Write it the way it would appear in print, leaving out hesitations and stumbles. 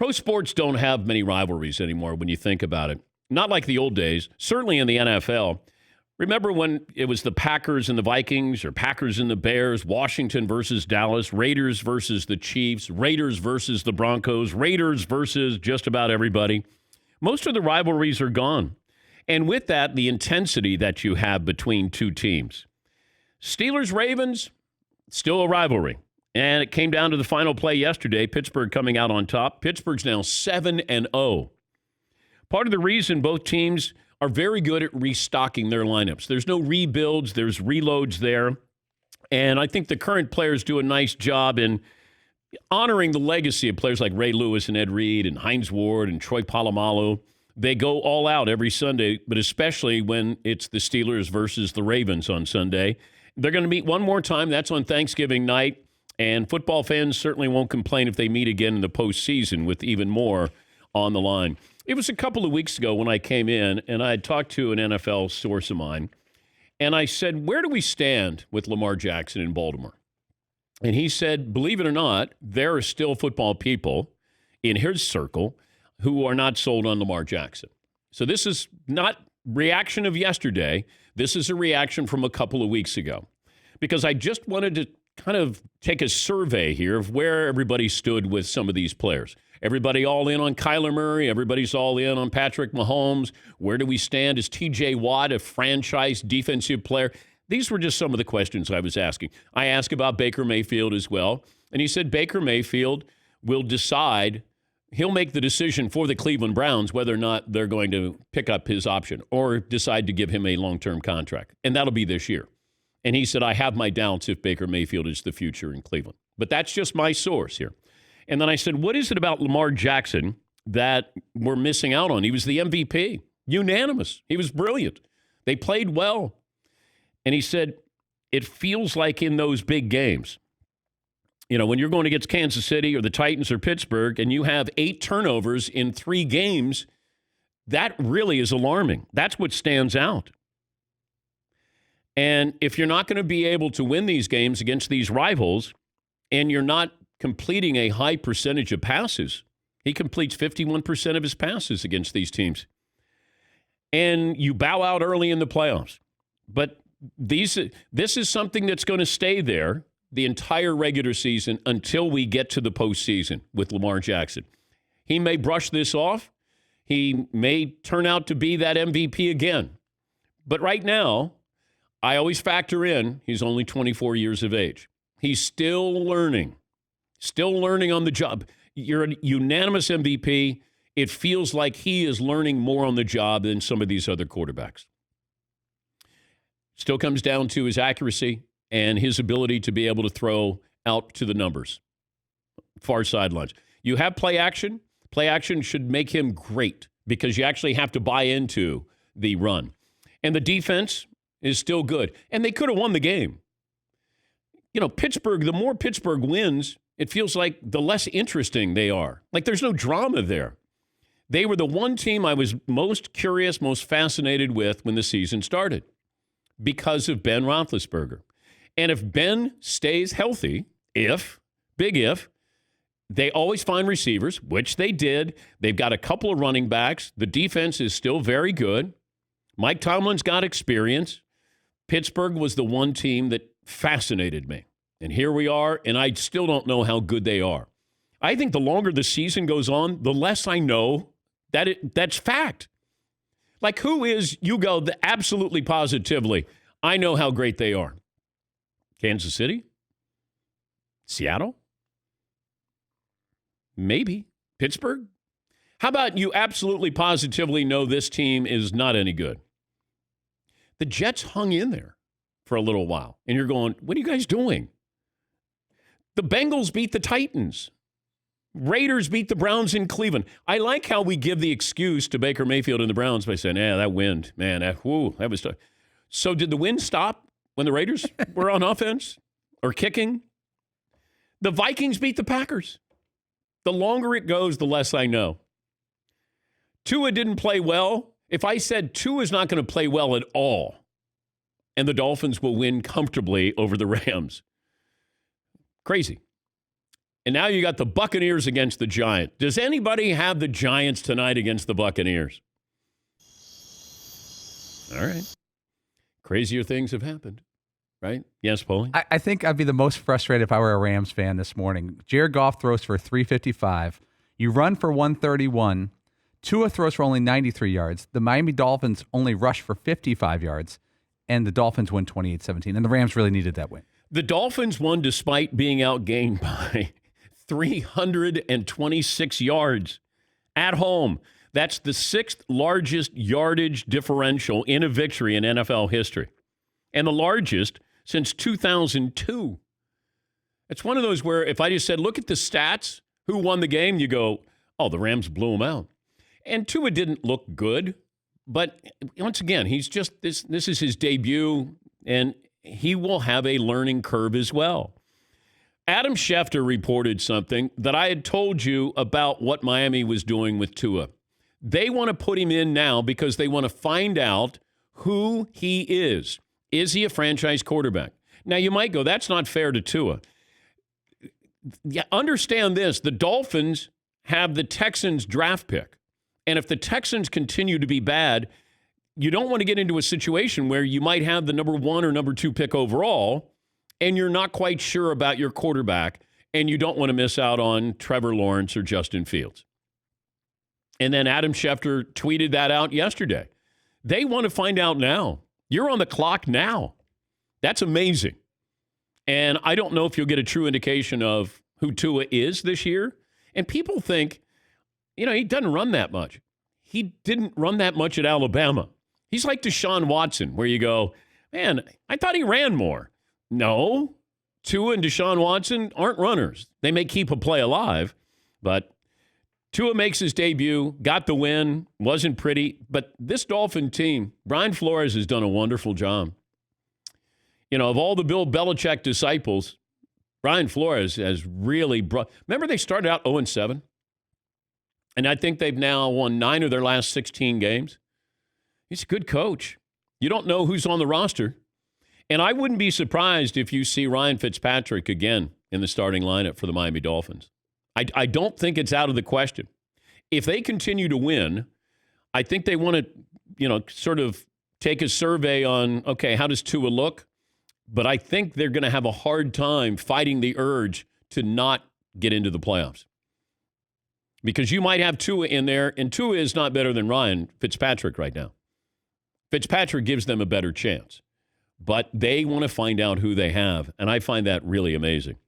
Pro sports don't have many rivalries anymore when you think about it. Not like the old days, certainly in the NFL. Remember when it was the Packers and the Vikings, or Packers and the Bears, Washington versus Dallas, Raiders versus the Chiefs, Raiders versus the Broncos, Raiders versus just about everybody. Most of the rivalries are gone. And with that, the intensity that you have between two teams. Steelers-Ravens, still a rivalry. And it came down to the final play yesterday, Pittsburgh coming out on top. Pittsburgh's now 7-0. Part of the reason both teams are very good at restocking their lineups. There's no rebuilds, there's reloads there. And I think the current players do a nice job in honoring the legacy of players like Ray Lewis and Ed Reed and Hines Ward and Troy Polamalu. They go all out every Sunday, but especially when it's the Steelers versus the Ravens on Sunday. They're going to meet one more time. That's on Thanksgiving night. And football fans certainly won't complain if they meet again in the postseason with even more on the line. It was a couple of weeks ago when I came in, and I had talked to an NFL source of mine, and I said, where do we stand with Lamar Jackson in Baltimore? And he said, believe it or not, there are still football people in his circle who are not sold on Lamar Jackson. So this is not reaction of yesterday. This is a reaction from a couple of weeks ago. Because I just wanted to kind of take a survey here of where everybody stood with some of these players. Everybody all in on Kyler Murray. Everybody's all in on Patrick Mahomes. Where do we stand? Is T.J. Watt a franchise defensive player? These were just some of the questions I was asking. I asked about Baker Mayfield as well. And he said Baker Mayfield will decide, he'll make the decision for the Cleveland Browns whether or not they're going to pick up his option or decide to give him a long-term contract. And that'll be this year. And he said, I have my doubts if Baker Mayfield is the future in Cleveland. But that's just my source here. And then I said, what is it about Lamar Jackson that we're missing out on? He was the MVP, unanimous. He was brilliant. They played well. And he said, it feels like in those big games, you know, when you're going against Kansas City or the Titans or Pittsburgh and you have 8 turnovers in 3 games, that really is alarming. That's what stands out. And if you're not going to be able to win these games against these rivals and you're not completing a high percentage of passes, he completes 51% of his passes against these teams. And you bow out early in the playoffs. But this is something that's going to stay there the entire regular season until we get to the postseason with Lamar Jackson. He may brush this off. He may turn out to be that MVP again. But right now, I always factor in he's only 24 years of age. He's still learning on the job. You're a unanimous MVP. It feels like he is learning more on the job than some of these other quarterbacks. Still comes down to his accuracy and his ability to be able to throw out to the numbers, far sidelines. You have play action. Play action should make him great because you actually have to buy into the run. And the defense is still good. And they could have won the game. You know, Pittsburgh, the more Pittsburgh wins, it feels like the less interesting they are. Like there's no drama there. They were the one team I was most curious, most fascinated with when the season started because of Ben Roethlisberger. And if Ben stays healthy, big if, they always find receivers, which they did. They've got a couple of running backs. The defense is still very good. Mike Tomlin's got experience. Pittsburgh was the one team that fascinated me. And here we are, and I still don't know how good they are. I think the longer the season goes on, the less I know that's fact. Like who is, you go absolutely positively, I know how great they are. Kansas City? Seattle? Maybe. Pittsburgh? How about you absolutely positively know this team is not any good? The Jets hung in there for a little while, and you're going, what are you guys doing? The Bengals beat the Titans. Raiders beat the Browns in Cleveland. I like how we give the excuse to Baker Mayfield and the Browns by saying, that wind, man, that was tough. So did the wind stop when the Raiders were on offense or kicking? The Vikings beat the Packers. The longer it goes, the less I know. Tua didn't play well. If I said Tua is not going to play well at all, and the Dolphins will win comfortably over the Rams, crazy. And now you got the Buccaneers against the Giants. Does anybody have the Giants tonight against the Buccaneers? All right. Crazier things have happened, right? Yes, Paulie? I think I'd be the most frustrated if I were a Rams fan this morning. Jared Goff throws for 355. You run for 131. Tua throws for only 93 yards. The Miami Dolphins only rush for 55 yards. And the Dolphins win 28-17. And the Rams really needed that win. The Dolphins won despite being outgained by 326 yards at home. That's the sixth largest yardage differential in a victory in NFL history, and the largest since 2002. It's one of those where if I just said, look at the stats, who won the game, you go, oh, the Rams blew them out. And Tua didn't look good, but once again, he's just, this is his debut, and he will have a learning curve as well. Adam Schefter reported something that I had told you about what Miami was doing with Tua. They want to put him in now because they want to find out who he is. Is he a franchise quarterback? Now, you might go, that's not fair to Tua. Yeah, understand this. The Dolphins have the Texans draft pick. And if the Texans continue to be bad, you don't want to get into a situation where you might have the number 1 or number 2 pick overall, and you're not quite sure about your quarterback, and you don't want to miss out on Trevor Lawrence or Justin Fields. And then Adam Schefter tweeted that out yesterday. They want to find out now. You're on the clock now. That's amazing. And I don't know if you'll get a true indication of who Tua is this year. And people think, he doesn't run that much. He didn't run that much at Alabama. He's like Deshaun Watson, where you go, man, I thought he ran more. No, Tua and Deshaun Watson aren't runners. They may keep a play alive, but Tua makes his debut, got the win, wasn't pretty. But this Dolphin team, Brian Flores has done a wonderful job. Of all the Bill Belichick disciples, Brian Flores has really brought. Remember, they started out 0-7? And I think they've now won 9 of their last 16 games. He's a good coach. You don't know who's on the roster. And I wouldn't be surprised if you see Ryan Fitzpatrick again in the starting lineup for the Miami Dolphins. I don't think it's out of the question. If they continue to win, I think they want to, sort of take a survey on, okay, how does Tua look? But I think they're going to have a hard time fighting the urge to not get into the playoffs. Because you might have Tua in there, and Tua is not better than Ryan Fitzpatrick right now. Fitzpatrick gives them a better chance. But they want to find out who they have, and I find that really amazing.